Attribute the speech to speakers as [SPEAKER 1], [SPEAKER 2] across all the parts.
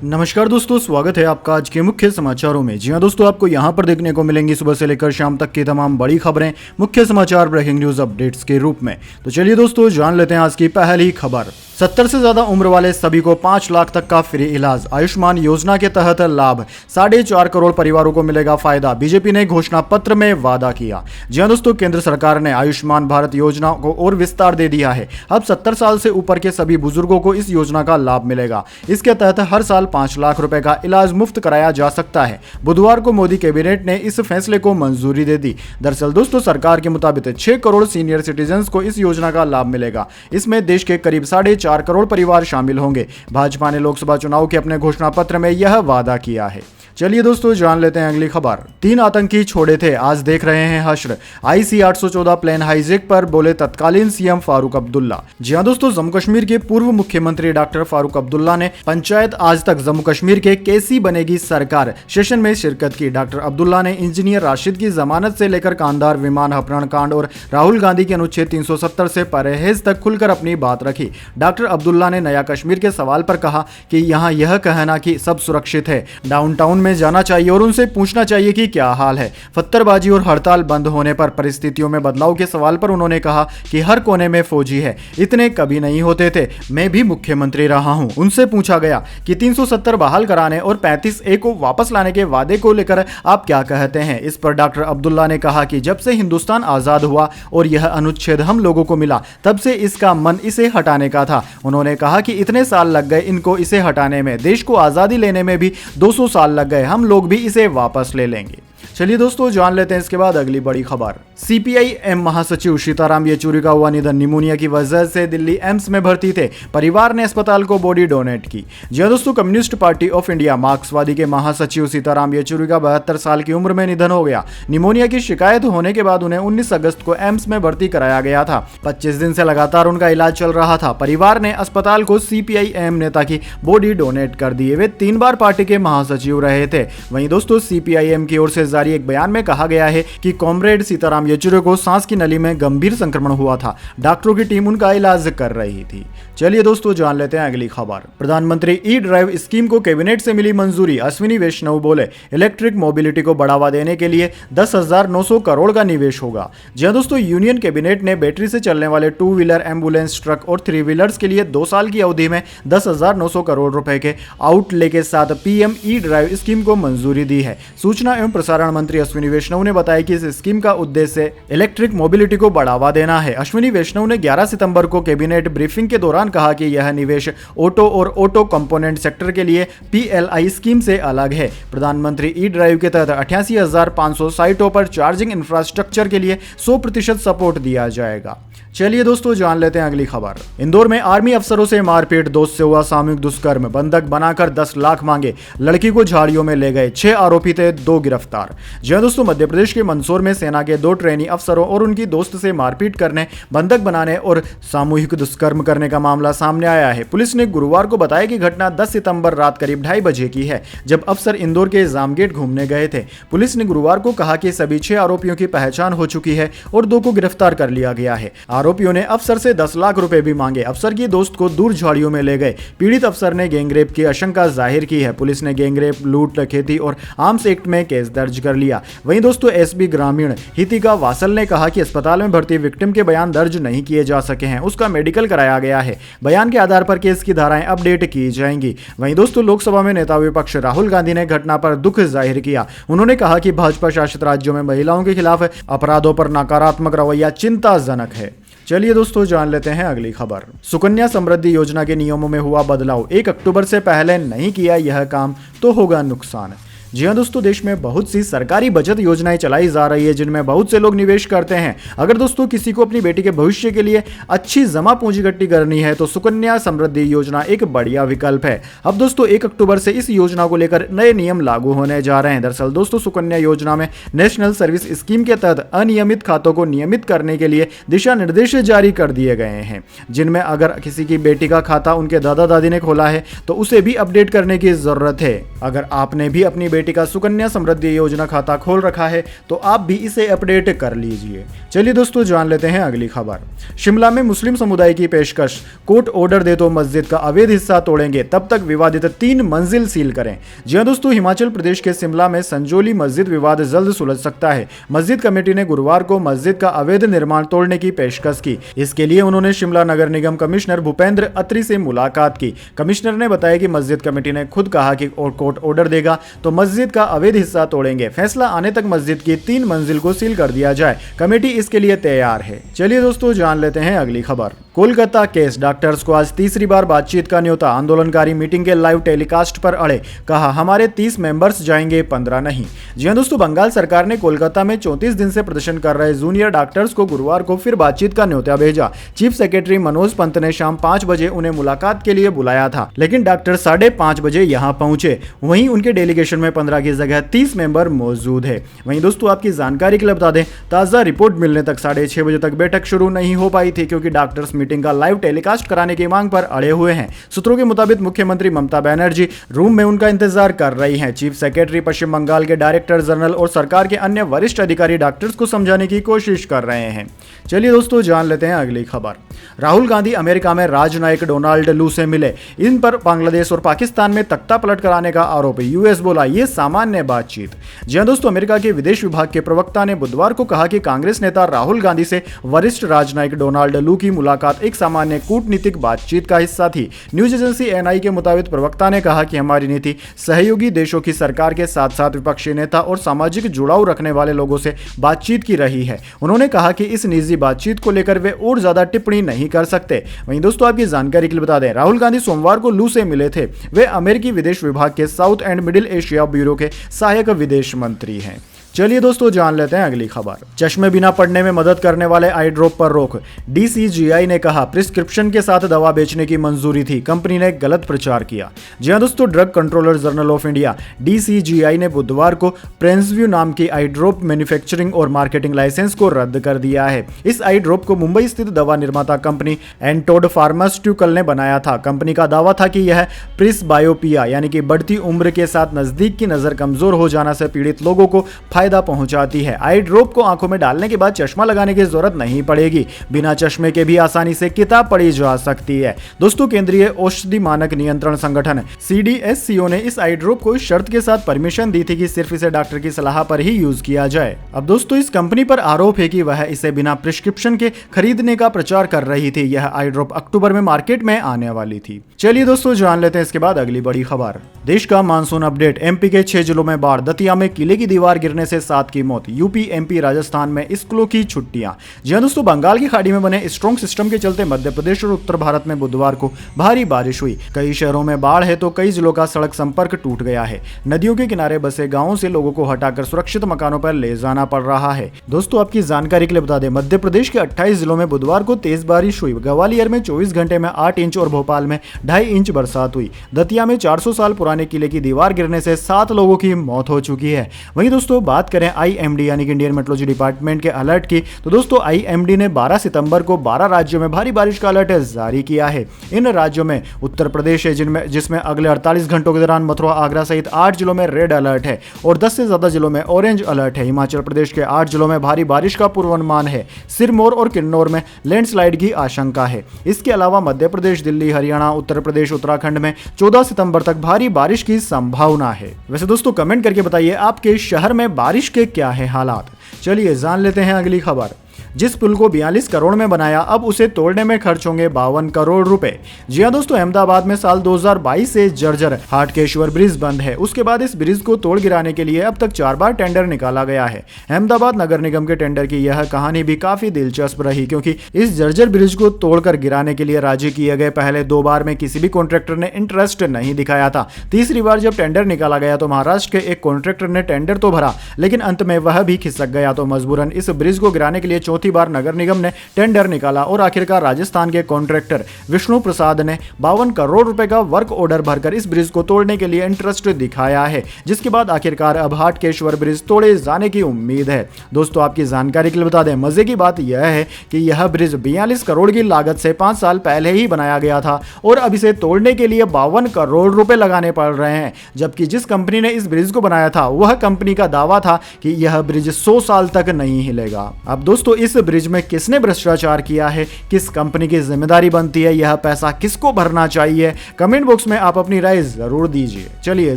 [SPEAKER 1] नमस्कार दोस्तों, स्वागत है आपका आज के मुख्य समाचारों में। जी हां दोस्तों, आपको यहां पर देखने को मिलेंगी सुबह से लेकर शाम तक की तमाम बड़ी खबरें मुख्य समाचार ब्रेकिंग न्यूज अपडेट्स के रूप में। तो चलिए दोस्तों, जान लेते हैं आज की पहली खबर। 70 से ज्यादा उम्र वाले सभी को 5 लाख तक का फ्री इलाज। आयुष्मान योजना के तहत लाभ। 4.5 करोड़ परिवारों को मिलेगा फायदा। बीजेपी ने घोषणा पत्र में वादा किया। जी हां दोस्तों, केंद्र सरकार ने आयुष्मान भारत योजना को और विस्तार दे दिया है। अब 70 साल से ऊपर के सभी बुजुर्गों को इस योजना का लाभ मिलेगा। इसके तहत हर साल 5 लाख रुपए का इलाज मुफ्त कराया जा सकता है। बुधवार को मोदी कैबिनेट ने इस फैसले को मंजूरी दे दी। दरअसल दोस्तों, सरकार के मुताबिक 6 करोड़ सीनियर सिटीजन को इस योजना का लाभ मिलेगा। इसमें देश के करीब 4.5 करोड़ परिवार शामिल होंगे। भाजपा ने लोकसभा चुनाव के अपने घोषणा पत्र में यह वादा किया है। चलिए दोस्तों, जान लेते हैं अगली खबर। 3 आतंकी छोड़े थे, आज देख रहे हैं हश्र। IC 814 प्लेन हाईजैक पर बोले तत्कालीन सीएम फारूक अब्दुल्ला। जी हां दोस्तों, जम्मू कश्मीर के पूर्व मुख्यमंत्री डॉक्टर फारूक अब्दुल्ला ने पंचायत आज तक जम्मू कश्मीर के कैसी बनेगी सरकार सेशन में शिरकत की। डॉक्टर अब्दुल्ला ने इंजीनियर राशिद की जमानत से लेकर कांधार विमान अपहरण कांड और राहुल गांधी के अनुच्छेद 370 से परहेज तक खुलकर अपनी बात रखी। डॉक्टर अब्दुल्ला ने नया कश्मीर के सवाल पर कहा कि यहाँ यह कहना कि सब सुरक्षित है, डाउनटाउन में जाना चाहिए और उनसे पूछना चाहिए कि क्या हाल है। पत्थरबाजी और हड़ताल बंद होने पर परिस्थितियों में बदलाव के सवाल पर उन्होंने कहा कि हर कोने में फौजी है, इतने कभी नहीं होते थे, मैं भी मुख्यमंत्री रहा हूं। उनसे पूछा गया कि 370 बहाल कराने और 35A को वापस लाने के वादे को लेकर आप क्या कहते हैं। इस पर डॉक्टर अब्दुल्ला ने कहा कि जब से हिंदुस्तान आजाद हुआ और यह अनुच्छेद हम लोगों को मिला, तब से इसका मन इसे हटाने का था। उन्होंने कहा कि इतने साल लग गए इनको इसे हटाने में, देश को आजादी लेने में भी 200 साल लग गए, हम लोग भी इसे वापस ले लेंगे। चलिए दोस्तों, जान लेते हैं इसके बाद अगली बड़ी खबर। CPI-M महासचिव सीताराम येचुरी का हुआ निधन। निमोनिया की वजह से दिल्ली एम्स में भर्ती थे। परिवार ने अस्पताल को बॉडी डोनेट की। जी हां दोस्तों, कम्युनिस्ट पार्टी ऑफ इंडिया मार्क्सवादी के महासचिव सीताराम येचुरी का 72 साल की उम्र में निधन हो गया। निमोनिया की शिकायत होने के बाद उन्हें 19 अगस्त को एम्स में भर्ती कराया गया था। 25 दिन से लगातार उनका इलाज चल रहा था। परिवार ने अस्पताल को CPI-M नेता की बॉडी डोनेट कर दी। वे 3 बार पार्टी के महासचिव रहे थे। वहीं दोस्तों, CPI-M की ओर से जारी एक बयान में कहा गया है कि कॉमरेड सीताराम येचुरी को सांस की नली में गंभीर संक्रमण हुआ था। डॉक्टरों की टीम उनका इलाज कर रही थी। चलिए दोस्तों, जान लेते हैं अगली खबर। प्रधानमंत्री ई-ड्राइव स्कीम को कैबिनेट से मिली मंजूरी। अश्विनी वैष्णव बोले इलेक्ट्रिक मोबिलिटी को बढ़ावा देने के लिए 10,900 करोड़ का निवेश होगा। जी हां दोस्तों, यूनियन कैबिनेट ने बैटरी से चलने वाले 2 व्हीलर एम्बुलेंस ट्रक और 3 व्हीलर्स के लिए 2 साल की अवधि में 10,900 करोड़ रुपए के आउटले के साथ PM ई-ड्राइव स्कीम को मंजूरी दी है। सूचना एवं प्रसारण मंत्री अश्विनी वैष्णव ने बताया कि इस स्कीम का उद्देश्य इलेक्ट्रिक मोबिलिटी को बढ़ावा देना है। अश्विनी वैष्णव ने 11 सितंबर को कैबिनेट ब्रीफिंग के दौरान कहा कि यह निवेश ऑटो और ऑटो कंपोनेंट सेक्टर के लिए PLI स्कीम से अलग है। प्रधानमंत्री ई-ड्राइव के तहत 88,500 साइटों पर चार्जिंग इंफ्रास्ट्रक्चर के लिए 100% सपोर्ट दिया जाएगा। चलिए दोस्तों, जान लेते हैं अगली खबर। इंदौर में आर्मी अफसरों से मारपीट, दोस्त से हुआ सामूहिक दुष्कर्म, बंधक बनाकर 10 लाख मांगे, लड़की को झाड़ियों में ले गए, 6 आरोपी थे, 2 गिरफ्तार। जी हां दोस्तों, मध्य प्रदेश के मंदसौर में सेना के 2 ट्रेनी अफसरों और उनकी दोस्त से मारपीट करने, बंधक बनाने और सामूहिक दुष्कर्म करने का मामला सामने आया है। पुलिस ने गुरुवार को बताया कि घटना 10 सितंबर रात करीब 2:30 बजे की है, जब अफसर इंदौर के जामगेट घूमने गए थे। पुलिस ने गुरुवार को कहा कि सभी 6 आरोपियों की पहचान हो चुकी है और 2 को गिरफ्तार कर लिया गया है। आरोपियों ने अफसर से 10 लाख रुपए भी मांगे। अफसर की दोस्त को दूर झाड़ियों में ले गए। पीड़ित अफसर ने गैंगरेप की आशंका जाहिर की है। पुलिस ने गैंगरेप, लूट, डकैती और आर्म्स एक्ट में केस दर्ज कर लिया। वहीं दोस्तों, SB ग्रामीण हितिका वासल ने कहा कि अस्पताल में भर्ती विक्टिम के बयान दर्ज नहीं किए जा सके हैं, उसका मेडिकल कराया गया है। बयान के आधार पर केस की धाराएं अपडेट की जाएंगी। वहीं दोस्तों, लोकसभा में नेता विपक्ष राहुल गांधी ने घटना पर दुख जाहिर किया। उन्होंने कहा कि भाजपा शासित राज्यों में महिलाओं के खिलाफ अपराधों पर नकारात्मक रवैया चिंताजनक है। चलिए दोस्तों, जान लेते हैं अगली खबर। सुकन्या समृद्धि योजना के नियमों में हुआ बदलाव। 1 अक्टूबर से पहले नहीं किया यह काम तो होगा नुकसान। जी हां दोस्तों, देश में बहुत सी सरकारी बचत योजनाएं चलाई जा रही है, जिनमें बहुत से लोग निवेश करते हैं। अगर दोस्तों किसी को अपनी बेटी के भविष्य के लिए अच्छी जमा पूंजी इकट्ठी करनी है तो सुकन्या समृद्धि योजना एक बढ़िया विकल्प है। अब दोस्तों 1 अक्टूबर से इस योजना को लेकर नए नियम लागू होने जा रहे हैं। दरअसल दोस्तों, सुकन्या योजना में नेशनल सर्विस स्कीम के तहत अनियमित खातों को नियमित करने के लिए दिशा निर्देश जारी कर दिए गए हैं, जिनमें अगर किसी की बेटी का खाता उनके दादा दादी ने खोला है तो उसे भी अपडेट करने की जरूरत है। अगर आपने भी अपनी बेटी का सुकन्या समृद्धि योजना खाता खोल रखा है, तो आप भी इसे अपडेट कर लीजिए। चलिए दोस्तों जान लेते हैं अगली खबर। शिमला में मुस्लिम समुदाय की पेशकश, कोर्ट ऑर्डर दे तो मस्जिद का अवैध हिस्सा तोड़ेंगे, तब तक विवादित 3 मंजिल सील करें। जी हां दोस्तों, हिमाचल प्रदेश के शिमला में संजोली मस्जिद विवाद जल्द सुलझ सकता है। मस्जिद कमेटी ने गुरुवार को मस्जिद का अवैध निर्माण तोड़ने की पेशकश की। इसके लिए उन्होंने शिमला नगर निगम कमिश्नर भूपेंद्र अत्री से मुलाकात की। कमिश्नर ने बताया कि मस्जिद कमेटी ने खुद कहा कि कोर्ट ऑर्डर देगा तो मस्जिद का अवैध हिस्सा तोड़ेंगे। फैसला आने तक मस्जिद की 3 मंजिल को सील कर दिया जाए। कमेटी इसके लिए तैयार है। चलिए दोस्तों जान लेते हैं अगली खबर। कोलकाता केस, डॉक्टर्स को आज तीसरी बार बातचीत का न्योता। आंदोलनकारी मीटिंग के लाइव टेलीकास्ट पर अड़े, कहा हमारे 30 मेंबर्स जाएंगे, 15 नहीं। जी हां दोस्तों, बंगाल सरकार ने कोलकाता में 34 दिन से प्रदर्शन कर रहे जूनियर डॉक्टर्स को गुरुवार को फिर बातचीत का न्योता भेजा। चीफ सेक्रेटरी मनोज पंत ने शाम 5 बजे उन्हें मुलाकात के लिए बुलाया था, लेकिन डॉक्टर 5:30 बजे यहां पहुंचे। वहीं उनके डेलीगेशन में 15 की जगह 30 मेंबर मौजूद है। वहीं दोस्तों आपकी जानकारी के लिए बता दें, ताजा रिपोर्ट मिलने तक 6:30 बजे तक बैठक शुरू नहीं हो पाई थी, क्योंकि डॉक्टर्स मीटिंग का लाइव टेलीकास्ट कराने की मांग पर अड़े हुए हैं। सूत्रों के मुताबिक मुख्यमंत्री ममता बनर्जी रूम में उनका इंतजार कर रही हैं। चीफ सेक्रेटरी, पश्चिम बंगाल के डायरेक्टर जनरल और सरकार के अन्य वरिष्ठ अधिकारी डॉक्टर्स को समझाने की कोशिश कर रहे हैं। चलिए दोस्तों जान लेते हैं अगली खबर। राहुल गांधी अमेरिका में राजनयिक डोनाल्ड लू से मिले, इन पर बांग्लादेश और पाकिस्तान में तख्ता पलट कराने का आरोप। यूएस बोला ये सामान्य बातचीत। जी हां दोस्तों, अमेरिका के विदेश विभाग के प्रवक्ता ने बुधवार को कहा कि कांग्रेस नेता राहुल गांधी से वरिष्ठ राजनयिक डोनाल्ड लू की मुलाकात एक सामान्य कूटनीतिक बातचीत का हिस्सा थी। न्यूज एजेंसी एनआई के मुताबिक प्रवक्ता ने कहा कि हमारी नीति सहयोगी देशों की सरकार के साथ साथ विपक्षी नेता और सामाजिक जुड़ाव रखने वाले लोगों से बातचीत की रही है। उन्होंने कहा कि इस निजी बातचीत को लेकर वे और ज्यादा टिप्पणी नहीं कर सकते। वहीं दोस्तों आपकी जानकारी के लिए बता दें, राहुल गांधी सोमवार को लू से मिले थे। वे अमेरिकी विदेश विभाग के south and middle Asia bureau के सहायक विदेश मंत्री हैं। चलिए दोस्तों जान लेते हैं अगली खबर। चश्मे बिना पढ़ने में मदद करने वाले आई ड्रॉप पर रोक। डीसीजीआई ने कहा प्रिस्क्रिप्शन के साथ दवा बेचने की मंजूरी थी, कंपनी ने गलत प्रचार किया। जी हां दोस्तों, drug controller journal of India DCGI ने बुधवार को प्रेंसव्यू नाम की आई ड्रॉप मैन्युफैक्चरिंग और मार्केटिंग लाइसेंस को रद्द कर दिया है। इस आई ड्रॉप को मुंबई स्थित दवा निर्माता कंपनी एंटोड फार्मास्यूटिकल ने बनाया था। कंपनी का दावा था कि यह प्रिस्बायोपिया यानी कि बढ़ती उम्र के साथ नजदीक की नजर कमजोर हो जाना से पीड़ित लोगों को फायदा पहुंचाती है। आई ड्रॉप को आंखों में डालने के बाद चश्मा लगाने की जरूरत नहीं पड़ेगी। बिना चश्मे के भी आसानी से किताब पढ़ी जा सकती है। दोस्तों, केंद्रीय औषधि मानक नियंत्रण संगठन CDSCO ने इस आई ड्रॉप को इस शर्त के साथ परमिशन दी थी कि सिर्फ इसे डॉक्टर की सलाह पर ही यूज किया जाए। अब दोस्तों इस कंपनी पर आरोप है कि वह इसे बिना प्रिस्क्रिप्शन के खरीदने का प्रचार कर रही थी। यह आई ड्रॉप अक्टूबर में मार्केट में आने वाली थी। चलिए दोस्तों जान लेते हैं इसके बाद अगली बड़ी खबर। देश का मानसून अपडेट। एमपी के 6 जिलों में बाढ़, दतिया में किले की दीवार गिरने से 7 की मौत। यूपी, एमपी, राजस्थान में स्कूलों की छुट्टियां। जी हां दोस्तों, बंगाल की खाड़ी में बने स्ट्रॉन्ग सिस्टम के चलते मध्य प्रदेश और उत्तर भारत में बुधवार को भारी बारिश हुई। कई शहरों में बाढ़ है तो कई जिलों का सड़क संपर्क टूट गया है। नदियों के किनारे बसे गांवों से लोगों को हटाकर सुरक्षित मकानों पर ले जाना पड़ रहा है। दोस्तों आपकी जानकारी के लिए बता दें, मध्य प्रदेश के 28 जिलों में बुधवार को तेज बारिश हुई। ग्वालियर में 24 घंटे में 8 इंच और भोपाल में 2.5 इंच बरसात हुई। दतिया में 400 साल पुराने किले की दीवार गिरने से 7 लोगों की मौत हो चुकी है। वहीं दोस्तों बात करें IMD यानी कि इंडियन मेट्रोलॉजी डिपार्टमेंट के अलर्ट की, तो दोस्तों IMD ने 12 सितंबर को 12 राज्यों में भारी बारिश का अलर्ट जारी किया है। इन राज्यों में उत्तर प्रदेश है जिसमें अगले 48 घंटों के दौरान मथुरा, आगरा सहित 8 जिलों में रेड अलर्ट है और 10 से ज्यादा जिलों में ऑरेंज अलर्ट है। हिमाचल प्रदेश के 8 जिलों में भारी बारिश का पूर्वानुमान है। सिरमौर और किन्नौर में लैंडस्लाइड की आशंका है। इसके अलावा मध्य प्रदेश, दिल्ली, हरियाणा, उत्तर प्रदेश, उत्तराखंड में 14 सितंबर तक भारी बारिश की संभावना है। वैसे दोस्तों कमेंट करके बताइए आपके शहर में बारिश के क्या है हालात। चलिए जान लेते हैं अगली खबर। जिस पुल को 42 करोड़ में बनाया, अब उसे तोड़ने में खर्च होंगे 52 करोड़ रुपए। जी हां दोस्तों, अहमदाबाद में साल 2022 से जर्जर हाटकेश्वर ब्रिज बंद है। उसके बाद इस ब्रिज को तोड़ गिराने के लिए अब तक 4 बार टेंडर निकाला गया है। अहमदाबाद नगर निगम के टेंडर की यह कहानी भी काफी दिलचस्प रही, क्योंकि इस जर्जर ब्रिज को तोड़कर गिराने के लिए राजी किए गए पहले 2 बार में किसी भी कॉन्ट्रैक्टर ने इंटरेस्ट नहीं दिखाया था। तीसरी बार जब टेंडर निकाला गया तो महाराष्ट्र के एक कॉन्ट्रैक्टर ने टेंडर तो भरा, लेकिन अंत में वह भी खिसक गया। तो मजबूरन इस ब्रिज को गिराने के लिए चौथी चौथी बार नगर निगम ने टेंडर निकाला और आखिरकार राजस्थान के कॉन्ट्रैक्टर विष्णु प्रसाद ने 52 करोड़ रुपए का वर्क ऑर्डर भरकर इस ब्रिज को तोड़ने के लिए इंटरेस्ट दिखाया है, जिसके बाद आखिरकार अब हाटकेश्वर ब्रिज तोड़े जाने की उम्मीद है। दोस्तों आपकी जानकारी के लिए बता दें, मजे की बात यह है कि यह ब्रिज 42 करोड़ की लागत से 5 साल पहले ही बनाया गया था और अब इसे तोड़ने के लिए 52 करोड़ रुपए लगाने पड़ रहे हैं, जबकि जिस कंपनी ने इस ब्रिज को बनाया था वह कंपनी का दावा था कि यह ब्रिज 100 साल तक नहीं हिलेगा। अब दोस्तों इस ब्रिज में किसने भ्रष्टाचार किया है, किस कंपनी की जिम्मेदारी बनती है, यह पैसा किसको भरना चाहिए, कमेंट बॉक्स में आप अपनी राय जरूर दीजिए। चलिए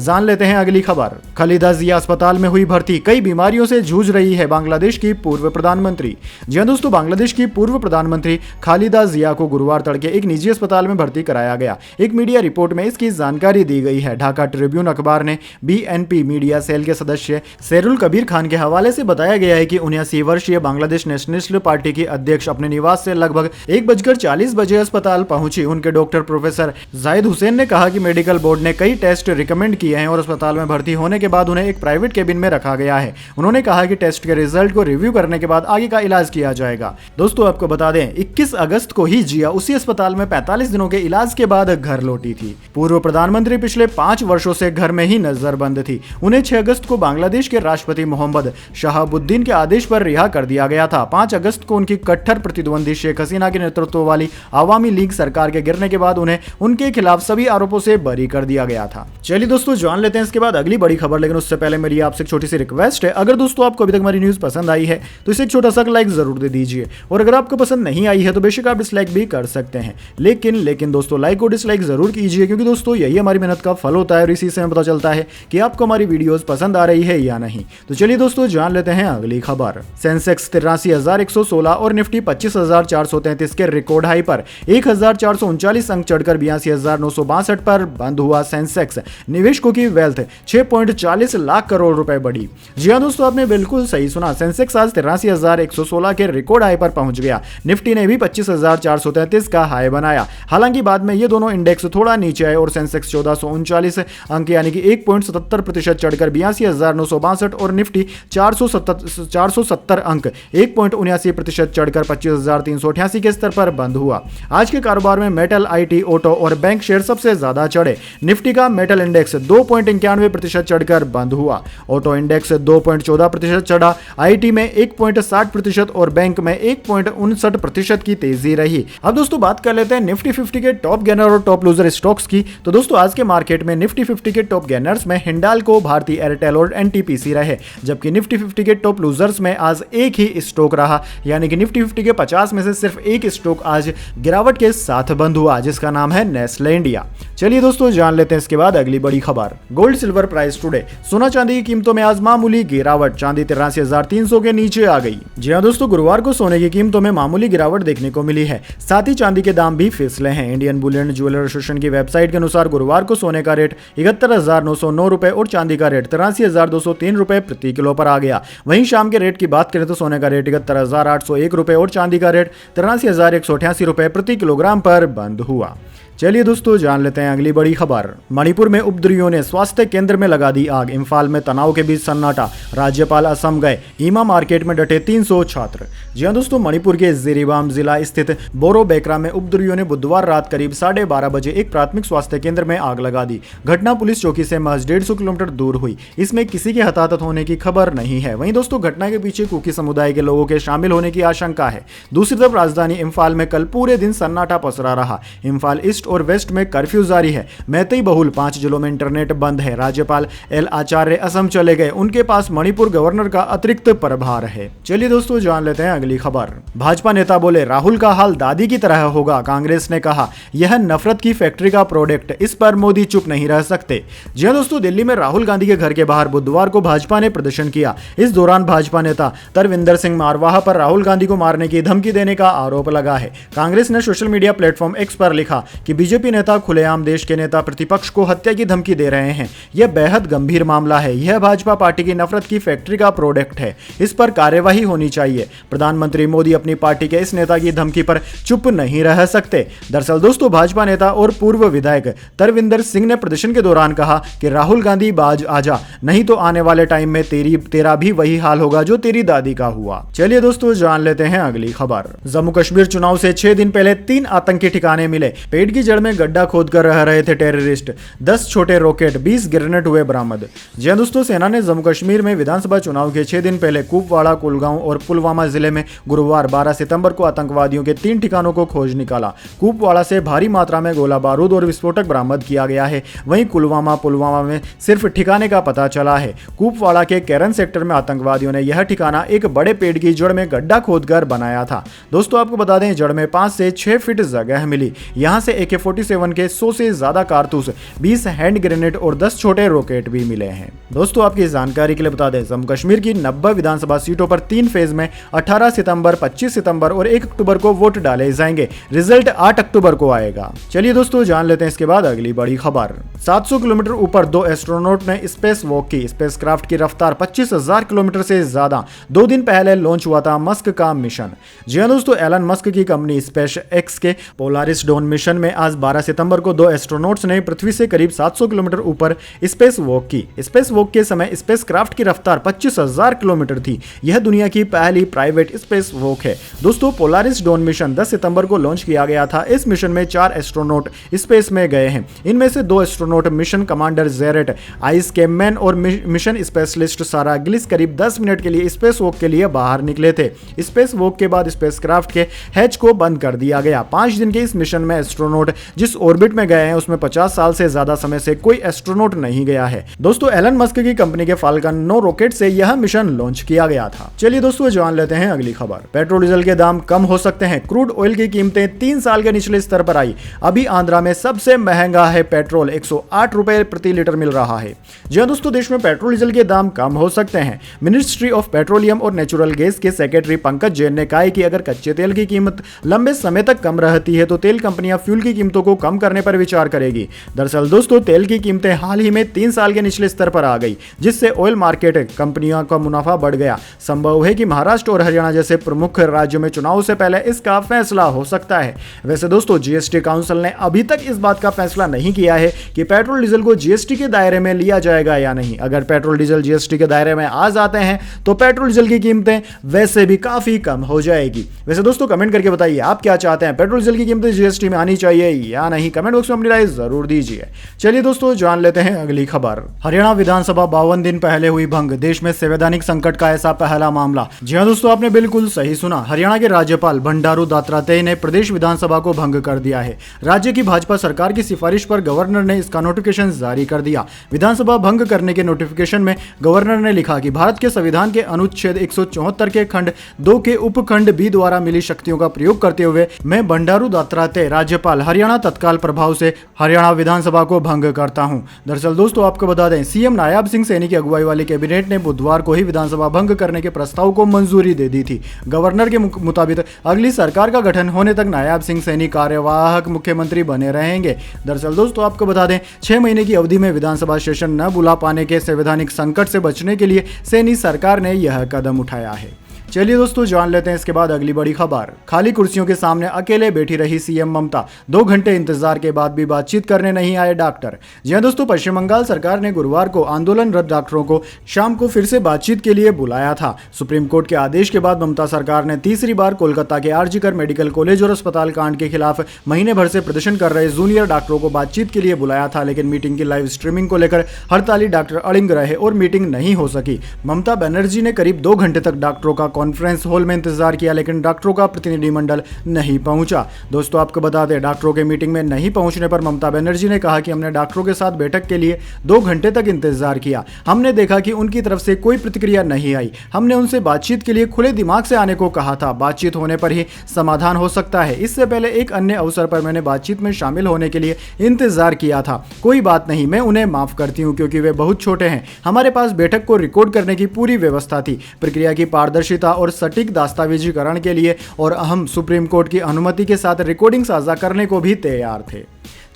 [SPEAKER 1] जान लेते हैं अगली खबर। खालिदा जिया अस्पताल में हुई भर्ती, कई बीमारियों से जूझ रही है बांग्लादेश की पूर्व प्रधानमंत्री। जी हां दोस्तों, बांग्लादेश की पूर्व प्रधानमंत्री खालिदा जिया को गुरुवार तड़के एक निजी अस्पताल में भर्ती कराया गया। एक मीडिया रिपोर्ट में इसकी जानकारी दी गई है। ढाका ट्रिब्यून अखबार ने बीएनपी मीडिया सेल के सदस्य शेरुल कबीर खान के हवाले से बताया गया है कि 79 वर्षीय बांग्लादेश नेशनलिस्ट पार्टी की अध्यक्ष अपने निवास से लगभग 1:40 बजे अस्पताल पहुंची। उनके डॉक्टर प्रोफेसर जाहिद हुसैन ने कहा कि मेडिकल बोर्ड ने कई टेस्ट रिकमेंड किए हैं और अस्पताल में भर्ती होने के बाद उन्हें एक प्राइवेट केबिन में रखा गया है। उन्होंने कहा कि टेस्ट के रिजल्ट को रिव्यू करने के बाद आगे का इलाज किया जाएगा। दोस्तों आपको बता दें, 21 अगस्त को ही जिया उसी अस्पताल में 45 दिनों के इलाज के बाद घर लौटी थी। पूर्व प्रधानमंत्री पिछले 5 वर्षों से घर में ही नजरबंद थी। उन्हें 6 अगस्त को बांग्लादेश के राष्ट्रपति मोहम्मद शहाबुद्दीन के आदेश पर रिहा कर दिया गया था। 5 अगस्त को उनकी कट्टर प्रतिद्वंदी शेख हसीना के नेतृत्व वाली आवामी लीग सरकार के गिरने के बाद उन्हें उनके खिलाफ सभी आरोपों से बरी कर दिया गया था। चलिए दोस्तों जान लेते हैं इसके बाद अगली बड़ी खबर, लेकिन उससे पहले मेरी आपसे एक छोटी सी रिक्वेस्ट है। अगर दोस्तों आपको अभी तक हमारी न्यूज पसंद आई है तो इसे एक छोटा सा लाइक जरूर दे दीजिए, और अगर आपको पसंद नहीं आई है तो बेशक आप डिसलाइक भी कर सकते हैं, लेकिन दोस्तों लाइक और डिसलाइक जरूर कीजिए, क्योंकि दोस्तों यही हमारी मेहनत का फल होता है और इसी से हमें पता चलता है कि आपको हमारी वीडियोस पसंद आ रही है या नहीं। तो चलिए दोस्तों जान लेते हैं अगली खबर। सेंसेक्स 83,116 और निफ्टी 25,433 के रिकॉर्ड हाई पर 1,439 अंक चढ़कर 82,962 पर बंद हुआ। सेंसेक्स निवेशकों की वेल्थ 6.40 लाख करोड़ रुपए बढ़ी। जी हां दोस्तों, आपने बिल्कुल सही सुना, सेंसेक्स आज 83,116 के रिकॉर्ड हाई पर पहुंच गया। निफ्टी ने भी 25,433 का हाई बनाया। हालांकि बाद में ये दोनों इंडेक्स थोड़ा नीचे आए और सेंसेक्स 1439 अंक यानी कि 1.77% चढ़कर 82,962 और निफ्टी 470 अंक 1.79% चढ़कर 25,388 के स्तर पर बंद हुआ। आज के कारोबार में मेटल, आईटी, ऑटो और बैंक शेयर सबसे ज्यादा चढ़े। निफ्टी का मेटल इंडेक्स 2.91% चढ़कर बंद हुआ। ऑटो इंडेक्स 2.14% चढ़ा। आईटी में 1.60% और बैंक में 1.59% की तेजी रही। अब दोस्तों बात कर लेते हैं निफ्टी 50 के टॉप गेनर और टॉप लूजर स्टॉक्स की। तो दोस्तों आज के मार्केट में निफ्टी 50 के टॉप गेनर्स में हिंडाल्को, भारती एयरटेल और एनटीपीसी रहे, जबकि निफ्टी 50 के टॉप लूजर्स में आज एक ही स्टॉक रहा, यानी कि निफ्टी 50 के 50 में से सिर्फ एक स्टॉक आज गिरावट के साथ बंद हुआ, जिसका नाम है नेस्ले इंडिया। चलिए दोस्तों जान लेते हैं इसके बाद अगली बड़ी खबर। Gold silver price today. सोना चांदी की कीमतों में आज मामूली गिरावट, चांदी 83,300 के नीचे आ गई। जी हां दोस्तों, गुरुवार को सोने की कीमतों में मामूली गिरावट देखने को मिली है, साथ ही चांदी के दाम भी फिसले हैं। इंडियन बुलियन ज्वेलर एसोसिएशन की वेबसाइट के अनुसार गुरुवार को सोने का रेट 71,909 रुपए और चांदी का रेट 83,203 रुपए प्रति किलो पर आ गया। वहीं शाम के रेट की बात करें तो सोने का रेट 71,801 रुपए और चांदी का रेट 83,188 रुपए प्रति किलोग्राम पर बंद हुआ। चलिए दोस्तों जान लेते हैं अगली बड़ी खबर। मणिपुर में उपद्रवियों ने स्वास्थ्य केंद्र में लगा दी आग। इम्फाल में तनाव के बीच सन्नाटा, राज्यपाल असम गए, ईमा मार्केट में डटे 300 छात्र। जी हां दोस्तों, मणिपुर के जिरीबाम जिला स्थित बोरो बेकरा में उपद्रवियों ने बुधवार रात करीब 12:30 बजे एक प्राथमिक स्वास्थ्य केंद्र में आग लगा दी। घटना पुलिस चौकी से महज 150 किलोमीटर दूर हुई। इसमें किसी के हताहत होने की खबर नहीं है। वहीं दोस्तों घटना के पीछे कुकी समुदाय के लोगों के शामिल होने की आशंका है। दूसरी तरफ राजधानी इम्फाल में कल पूरे दिन सन्नाटा पसरा रहा। इम्फाल ईस्ट और वेस्ट में कर्फ्यू जारी है। मैतेई बहुल 5 जिलों में इंटरनेट बंद है। राज्यपाल एल आचार्य असम चले गए, उनके पास मणिपुर गवर्नर का अतिरिक्त प्रभार है। चलिए दोस्तों जान लेते हैं अगली खबर। भाजपा नेता बोले राहुल का हाल दादी की तरह होगा। कांग्रेस ने कहा यह नफरत की फैक्ट्री का प्रोडक्ट, इस पर मोदी चुप नहीं रह सकते। जी हां दोस्तों, दिल्ली में राहुल गांधी के घर के बाहर बुधवार को भाजपा ने प्रदर्शन किया। इस दौरान भाजपा नेता तरविंदर सिंह मारवाहा पर राहुल गांधी को मारने की धमकी देने का आरोप लगा है। कांग्रेस ने सोशल मीडिया प्लेटफॉर्म एक्स पर लिखा कि बीजेपी नेता खुलेआम देश के नेता प्रतिपक्ष को हत्या की धमकी दे रहे हैं। यह बेहद गंभीर मामला है। यह भाजपा पार्टी की नफरत की फैक्ट्री का प्रोडक्ट है। इस पर कार्यवाही होनी चाहिए। प्रधानमंत्री मोदी अपनी पार्टी के इस नेता की धमकी पर चुप नहीं रह सकते। दरअसल दोस्तों, भाजपा नेता और पूर्व विधायक तरविंदर सिंह ने प्रदर्शन के दौरान कहा कि राहुल गांधी बाज आजा, नहीं तो आने वाले टाइम में तेरा भी वही हाल होगा जो तेरी दादी का हुआ। चलिए दोस्तों, जान लेते हैं अगली खबर। जम्मू कश्मीर चुनाव से 6 दिन पहले 3 आतंकी ठिकाने मिले। पेड़ की जड़ में गड्ढा खोदकर रह रहे थे टेररिस्ट। 10 छोटे रॉकेट, 20 ग्रेनेड हुए बरामद। जी हां दोस्तों, सेना ने जम्मू कश्मीर में विधानसभा चुनाव के 6 दिन पहले कुपवाड़ा, कुलगांव और पुलवामा जिले में गुरुवार 12 सितंबर को आतंकवादियों के 3 ठिकानों को खोज निकाला। कुपवाड़ा से भारी मात्रा में गोला बारूद और विस्फोटक बरामद किया गया है। वहीं पुलवामा में सिर्फ ठिकाने का पता चला है। कुपवाड़ा के कैरन सेक्टर में आतंकवादियों ने यह ठिकाना एक बड़े पेड़ की जड़ में गड्ढा खोदकर बनाया था। दोस्तों आपको बता दें, जड़ में 5 से 6 फीट जगह मिली। यहां से AK-47 के 100 से ज्यादा कारतूस, 20 हैंड ग्रेनेड और 10 छोटे रॉकेट भी मिले हैं। दोस्तों आपकी जानकारी के लिए बता दें, जम्मू कश्मीर की 90 विधानसभा सीटों पर 3 फेज में 18 सितंबर, 25 सितंबर और 1 अक्टूबर को वोट डाले जाएंगे। रिजल्ट 8 अक्टूबर को आएगा। चलिए दोस्तों, जान लेते हैं इसके बाद अगली बड़ी खबर। 700 किलोमीटर ऊपर 2 एस्ट्रोनॉट ने स्पेस वॉक की। स्पेसक्राफ्ट की रफ्तार 25,000 किलोमीटर से ज्यादा। 2 दिन पहले लॉन्च हुआ था मस्क का मिशन। जी हां दोस्तों, एलन मस्क की कंपनी स्पेस एक्स के पोलारिस डॉन मिशन में आज 12 सितंबर को 2 एस्ट्रोनॉट्स ने पृथ्वी से करीब 700 किलोमीटर ऊपर स्पेस वॉक की। स्पेस वॉक के समय स्पेसक्राफ्ट की रफ्तार 25,000 किलोमीटर थी। यह दुनिया की पहली प्राइवेट स्पेस वॉक है। दोस्तों, पोलारिस डॉन मिशन 10 सितंबर को लॉन्च किया गया था। इस मिशन में 4 एस्ट्रोनॉट स्पेस में गए हैं। इनमें से 2 astronaut mission commander Jared Isaacman और मिशन स्पेशलिस्ट सारा गिलिस करीब 10 मिनट के लिए स्पेस वॉक के लिए बाहर निकले थे। स्पेस वॉक के बाद स्पेसक्राफ्ट के हैच को बंद कर दिया गया। 5 दिन के इस मिशन में एस्ट्रोनॉट जिस ऑर्बिट में गए हैं उसमें 50 साल से ज्यादा समय से कोई एस्ट्रोनॉट नहीं गया है। दोस्तों, एलन मस्क की कंपनी के फाल्कन 9 रॉकेट से यह मिशन लॉन्च किया गया था। चलिए दोस्तों, जान लेते हैं अगली खबर। पेट्रोल डीजल के दाम कम हो सकते हैं। क्रूड ऑयल की कीमतें 3 साल के निचले स्तर पर आई। अभी आंध्रा में सबसे महंगा है पेट्रोल, 108 रुपए प्रति लीटर मिल रहा है। जी हां दोस्तों, देश में पेट्रोल डीजल के दाम कम हो सकते हैं। मिनिस्ट्री ऑफ पेट्रोलियम और नेचुरल गैस के सेक्रेटरी पंकज जैन ने कहा कि अगर कच्चे तेल की कीमत लंबे समय तक कम रहती है तो तेल कंपनियां फ्यूल की कीमतों को कम करने पर विचार करेगी। दरअसल दोस्तों, तेल की कीमतें हाल ही में 3 साल के निचले स्तर पर आ गई, जिससे ऑयल मार्केट कंपनियों का मुनाफा बढ़ गया। संभव है कि महाराष्ट्र और हरियाणा जैसे प्रमुख राज्यों में चुनाव से पहले इसका फैसला हो सकता है। वैसे दोस्तों, जीएसटी काउंसिल ने अभी तक इस बात का फैसला नहीं किया है कि पेट्रोल डीजल को जीएसटी के दायरे में लिया जाएगा या नहीं। अगर पेट्रोल डीजल जीएसटी के दायरे में आ जाते हैं तो पेट्रोल डीजल की कीमतें वैसे भी काफी कम हो जाएगी। वैसे दोस्तों, कमेंट करके बताइए आप क्या चाहते हैं, पेट्रोल डीजल की कीमतें जीएसटी में आनी चाहिए या नहीं। कमेंट बॉक्स में अपनी राय जरूर दीजिए। चलिए दोस्तों, जान लेते हैं अगली खबर। हरियाणा विधानसभा 52 दिन पहले हुई भंग। देश में संवैधानिक संकट का ऐसा पहला मामला। जी हां दोस्तों, आपने बिल्कुल सही सुना। हरियाणा के राज्यपाल बंडारू दत्तात्रेय ने प्रदेश विधानसभा को भंग कर दिया है। राज्य की भाजपा सरकार की सिफारिश पर गवर्नर ने इसका नोटिफिकेशन जारी कर दिया। विधानसभा भंग करने के नोटिफिकेशन में गवर्नर ने लिखा कि भारत के संविधान के अनुच्छेद 174 के खंड 2 के उपखंड बी द्वारा मिली शक्तियों का प्रयोग करते हुए मैं बंडारू दत्तात्रेय राज्यपाल हरियाणा तत्काल प्रभाव से हरियाणा विधानसभा को भंग करता हूं। दरअसल दोस्तों, आपको बता दें, सीएम नायाब सिंह सैनी की अगुवाई वाली कैबिनेट ने बुधवार को ही विधानसभा भंग करने के प्रस्ताव को मंजूरी दे दी थी। गवर्नर के मुताबिक अगली सरकार का गठन होने तक नायाब सिंह सैनी कार्यवाहक मुख्यमंत्री बने रहेंगे। दरअसल दोस्तों, आपको बता दें, 6 महीने की अवधि में विधानसभा सेशन न बुला पाने के संवैधानिक संकट से बचने के लिए सैनी सरकार ने यह कदम उठाया है। चलिए दोस्तों, जान लेते हैं इसके बाद अगली बड़ी खबर। खाली कुर्सियों के सामने अकेले बैठी रही सीएम ममता। 2 घंटे इंतजार के बाद भी बातचीत करने नहीं आए डॉक्टर। जी हां दोस्तों, पश्चिम बंगाल सरकार ने गुरुवार को आंदोलनरत डॉक्टरों को शाम को फिर से बातचीत के लिए बुलाया था। सुप्रीम कोर्ट के आदेश के बाद ममता सरकार ने तीसरी बार कोलकाता के आरजी कर मेडिकल कॉलेज और अस्पताल कांड के खिलाफ महीने भर से प्रदर्शन कर रहे जूनियर डॉक्टरों को बातचीत के लिए बुलाया था, लेकिन मीटिंग की लाइव स्ट्रीमिंग को लेकर हड़ताली डॉक्टर अड़िग रहे और मीटिंग नहीं हो सकी। ममता बनर्जी ने करीब 2 घंटे तक डॉक्टरों का कॉन्फ्रेंस हॉल में इंतजार किया, लेकिन डॉक्टरों का प्रतिनिधिमंडल नहीं पहुंचा। दोस्तों, आपको बता दें, डॉक्टरों के मीटिंग में नहीं पहुंचने पर ममता बनर्जी ने कहा कि हमने डॉक्टरों के साथ बैठक के लिए 2 घंटे तक इंतजार किया। हमने देखा कि उनकी तरफ से कोई प्रतिक्रिया नहीं आई। हमने उनसे बातचीत के लिए खुले दिमाग से आने को कहा था। बातचीत होने पर ही समाधान हो सकता है। इससे पहले एक अन्य अवसर पर मैंने बातचीत में शामिल होने के लिए इंतजार किया था। कोई बात नहीं, मैं उन्हें माफ करती हूँ क्योंकि वे बहुत छोटे हैं। हमारे पास बैठक को रिकॉर्ड करने की पूरी व्यवस्था थी। प्रक्रिया की पारदर्शिता और सटीक दस्तावेजीकरण के लिए और हम सुप्रीम कोर्ट की अनुमति के साथ रिकॉर्डिंग साझा करने को भी तैयार थे।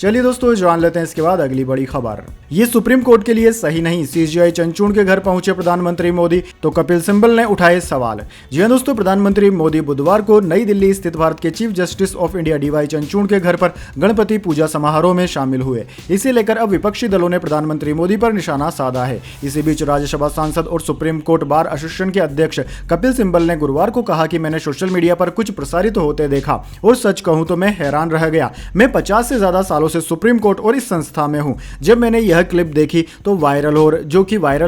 [SPEAKER 1] चलिए दोस्तों जान लेते हैं इसके बाद अगली बड़ी खबर। ये सुप्रीम कोर्ट के लिए सही नहीं, सीजीआई चंद्रचूड़ के घर पहुंचे प्रधानमंत्री मोदी तो कपिल सिब्बल ने उठाए सवाल। जी हां दोस्तों, प्रधानमंत्री मोदी बुधवार को नई दिल्ली स्थित भारत के chief justice of India DY Chandrachud के घर पर गणपति पूजा समारोह में शामिल हुए। इसे लेकर अब विपक्षी दलों ने प्रधानमंत्री मोदी पर निशाना साधा है। इसी बीच राज्यसभा सांसद और सुप्रीम कोर्ट बार एसोसिएशन के अध्यक्ष कपिल सिब्बल ने गुरुवार को कहा कि मैंने सोशल मीडिया पर कुछ प्रसारित होते देखा और सच कहूं तो मैं हैरान रह गया। मैं 50 से ज्यादा सालों से सुप्रीम कोर्ट और इस संस्था में हूं। जब मैंने यह क्लिप देखी तो वायरल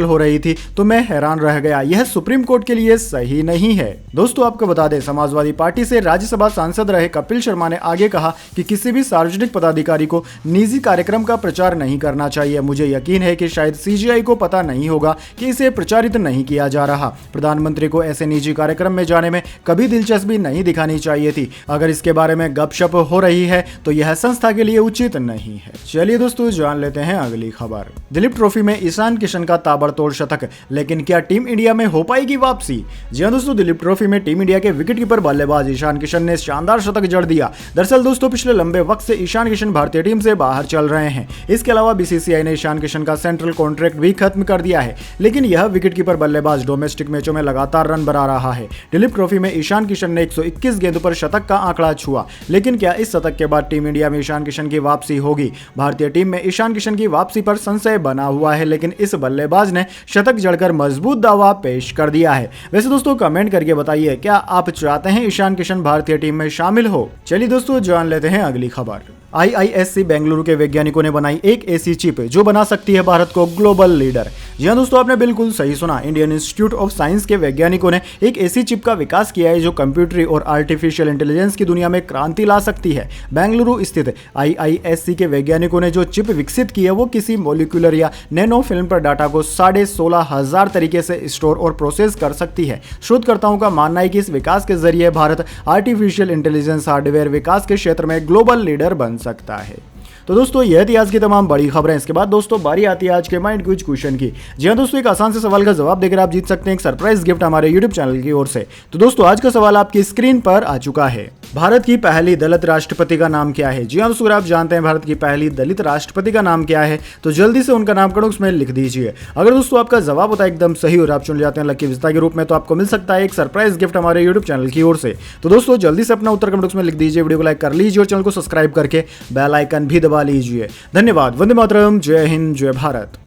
[SPEAKER 1] हो रही थी तो मैं हैरान रह गया। यह सुप्रीम कोर्ट के लिए सही नहीं है। दोस्तों आपको बता दें, समाजवादी पार्टी से राज्यसभा सांसद रहे कपिल शर्मा ने आगे कहा कि किसी भी सार्वजनिक पदाधिकारी को निजी कार्यक्रम का प्रचार नहीं करना चाहिए। मुझे यकीन है कि शायद सीजीआई को पता नहीं होगा कि इसे प्रचारित नहीं किया जा रहा। प्रधानमंत्री को ऐसे निजी कार्यक्रम में जाने में कभी दिलचस्पी नहीं दिखानी चाहिए थी। अगर इसके बारे में गपशप हो रही है तो यह संस्था के लिए उचित नहीं है। चलिए दोस्तों जान लेते हैं अगली खबर। दिलीप ट्रॉफी में ईशान किशन का ताबड़तोड़ शतक, लेकिन क्या टीम इंडिया में हो पाएगी वापसी? जी हां दोस्तों, दिलीप ट्रॉफी में टीम इंडिया के विकेटकीपर बल्लेबाज ईशान किशन ने शानदार शतक जड़ दिया। दरअसल दोस्तों पिछले लंबे वक्त से ईशान किशन भारतीय टीम से बाहर चल रहे हैं। इसके अलावा बीसीसीआई ने ईशान किशन का सेंट्रल कॉन्ट्रैक्ट भी खत्म कर दिया है, लेकिन यह विकेटकीपर बल्लेबाज डोमेस्टिक मैचों में लगातार रन बना रहा है। दिलीप ट्रॉफी में ईशान किशन ने 121 गेंदों पर शतक का आंकड़ा छुआ, लेकिन क्या इस शतक के बाद टीम इंडिया में ईशान किशन की वापसी होगी? भारतीय टीम में ईशान किशन की वापसी पर संशय बना हुआ है, लेकिन इस बल्लेबाज ने शतक जड़कर मजबूत दावा पेश कर दिया है। वैसे दोस्तों कमेंट करके बताइए, क्या आप चाहते हैं ईशान किशन भारतीय टीम में शामिल हो? चलिए दोस्तों जान लेते हैं अगली खबर। IISc बेंगलुरु के वैज्ञानिकों ने बनाई एक ऐसी चिप जो बना सकती है भारत को ग्लोबल लीडर। जी हां दोस्तों, आपने बिल्कुल सही सुना। इंडियन इंस्टीट्यूट ऑफ साइंस के वैज्ञानिकों ने एक ऐसी चिप का विकास किया है जो कंप्यूटरी और आर्टिफिशियल इंटेलिजेंस की दुनिया में क्रांति ला सकती है। बेंगलुरु स्थित IISc के वैज्ञानिकों ने जो चिप विकसित की है वो किसी मॉलिक्यूलर या नैनो फिल्म पर डाटा को 16,500 तरीके से स्टोर और प्रोसेस कर सकती है। शोधकर्ताओं का मानना है कि इस विकास के जरिए भारत आर्टिफिशियल इंटेलिजेंस हार्डवेयर विकास के क्षेत्र में ग्लोबल लीडर बन सकता है। तो दोस्तों यह थी आज की तमाम बड़ी खबरें। इसके बाद दोस्तों बारी आती है आज के माइंड क्विज क्वेश्चन की। जी हां दोस्तों, एक आसान से सवाल का जवाब देकर आप जीत सकते हैं एक सरप्राइज गिफ्ट हमारे यूट्यूब चैनल की ओर से। तो दोस्तों आज का सवाल आपकी स्क्रीन पर आ चुका है। भारत की पहली दलित राष्ट्रपति का नाम क्या है? जी हां दोस्तों, अगर आप जानते हैं भारत की पहली दलित राष्ट्रपति का नाम क्या है तो जल्दी से उनका नाम कमेंट्स में लिख दीजिए। अगर दोस्तों आपका जवाब होता है एकदम सही और आप चुन जाते हैं लकी विजेता के रूप में, तो आपको मिल सकता है एक सरप्राइज गिफ्ट हमारे यूट्यूब चैनल की ओर से। तो दोस्तों जल्दी से अपना उत्तर कमेंट्स में लिख दीजिए, वीडियो को लाइक कर लीजिए और चैनल को सब्सक्राइब करके बेल आइकन भी दबा लीजिए। धन्यवाद। वंदे मातरम। जय हिंद, जय भारत।